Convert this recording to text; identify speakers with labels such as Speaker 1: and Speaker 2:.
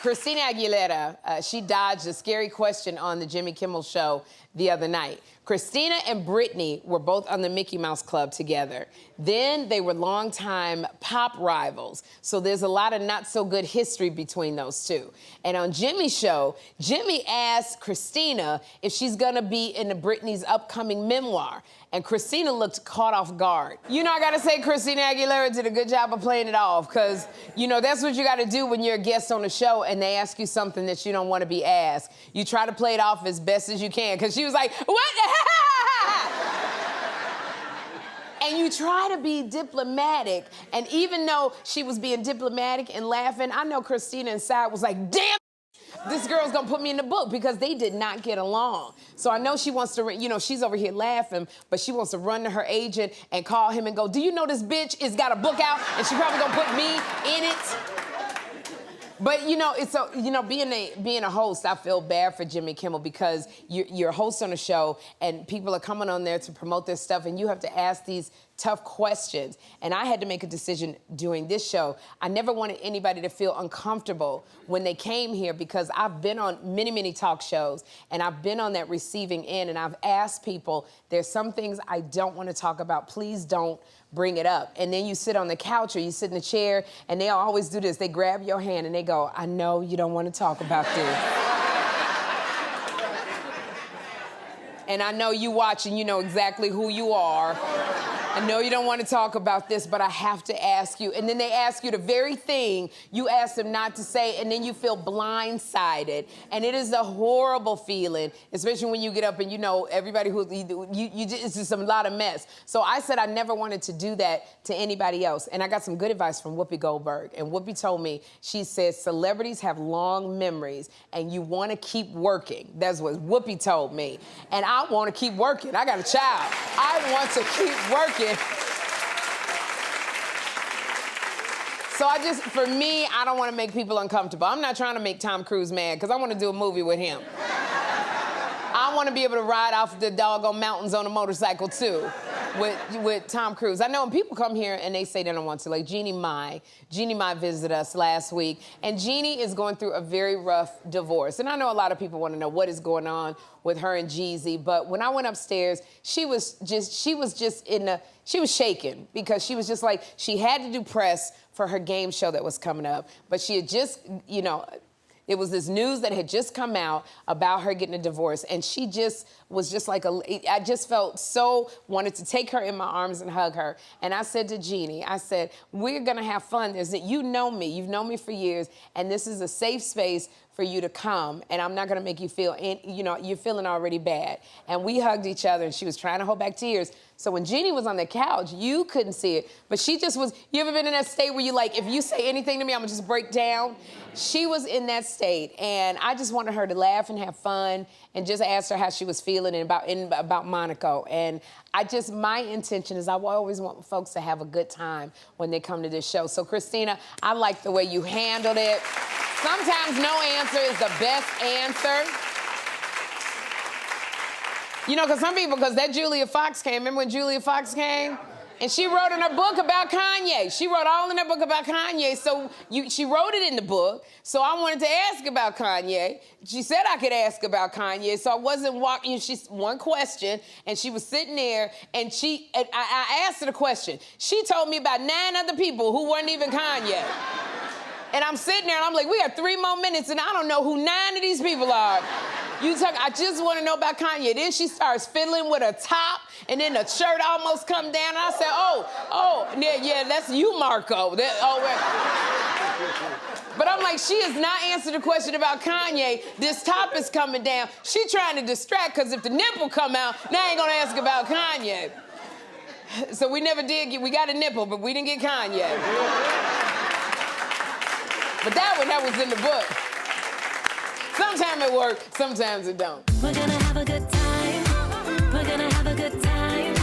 Speaker 1: Christina Aguilera, she dodged a scary question on the Jimmy Kimmel show the other night. Christina and Britney were both on the Mickey Mouse Club together. Then they were longtime pop rivals. So there's a lot of not so good history between those two. And on Jimmy's show, Jimmy asked Christina if she's gonna be in Britney's upcoming memoir. And Christina looked caught off guard. You know, I gotta say, Christina Aguilera did a good job of playing it off, because, you know, that's what you gotta do when you're a guest on a show and they ask you something that you don't wanna be asked. You try to play it off as best as you can, because she was like, what the And you try to be diplomatic, and even though she was being diplomatic and laughing, I know Christina inside was like, damn, this girl's gonna put me in the book, because they did not get along. So I know she wants to, you know, she's over here laughing, but she wants to run to her agent and call him and go, do you know this bitch has got a book out and she probably gonna put me in it? But, you know, it's so, you know, being a host, I feel bad for Jimmy Kimmel, because you're a host on a show and people are coming on there to promote their stuff, and you have to ask these tough questions. And I had to make a decision doing this show. I never wanted anybody to feel uncomfortable when they came here, because I've been on many, many talk shows, and I've been on that receiving end, and I've asked people, there's some things I don't want to talk about. Please don't bring it up. And then you sit on the couch or you sit in the chair, and they always do this. They grab your hand and they go, I know you don't want to talk about this. And I know you watch and you know exactly who you are. I know you don't want to talk about this, but I have to ask you. And then they ask you the very thing you asked them not to say, and then you feel blindsided. And it is a horrible feeling, especially when you get up and you know everybody who, it's just a lot of mess. So I said I never wanted to do that to anybody else. And I got some good advice from Whoopi Goldberg. And Whoopi told me, she said, celebrities have long memories and you want to keep working. That's what Whoopi told me. And I want to keep working. I got a child. I want to keep working. So for me, I don't want to make people uncomfortable. I'm not trying to make Tom Cruise mad, because I want to do a movie with him. I want to be able to ride off the doggone mountains on a motorcycle, too, with Tom Cruise. I know when people come here and they say they don't want to, like Jeannie Mai visited us last week, and Jeannie is going through a very rough divorce. And I know a lot of people want to know what is going on with her and Jeezy, but when I went upstairs, she was shaken, because she was just like, she had to do press for her game show that was coming up, but she had just, you know, it was this news that had just come out about her getting a divorce, and she just was just like, I just felt so, wanted to take her in my arms and hug her. And I said to Jeannie, I said, we're gonna have fun. You know me, you've known me for years, and this is a safe space for you to come, and I'm not gonna make you feel, you know, you're feeling already bad. And we hugged each other, and she was trying to hold back tears. So when Jeannie was on the couch, you couldn't see it, but she just was, you ever been in that state where you like, if you say anything to me, I'm gonna just break down? She was in that state, and I just wanted her to laugh and have fun, and just asked her how she was feeling and about Monaco. And my intention is I always want folks to have a good time when they come to this show. So Christina, I like the way you handled it. Sometimes no answer is the best answer. You know, because that Julia Fox came. Remember when Julia Fox came? And she wrote in her book about Kanye. She wrote all in her book about Kanye. So she wrote it in the book. So I wanted to ask about Kanye. She said I could ask about Kanye. So I wasn't walking. One question, and she was sitting there, and I asked her the question. She told me about 9 other people who weren't even Kanye. And I'm sitting there, and I'm like, we got 3 more minutes, and I don't know who 9 of these people are. I just want to know about Kanye. Then she starts fiddling with her top, and then the shirt almost come down. And I said, oh, yeah, that's you, Marco. But I'm like, she has not answered the question about Kanye. This top is coming down. She trying to distract, because if the nipple come out, now I ain't gonna ask about Kanye. So we never did we got a nipple, but we didn't get Kanye. But that was in the book. Sometimes it works, sometimes it don't.
Speaker 2: We're gonna have a good time. We're gonna have a good time.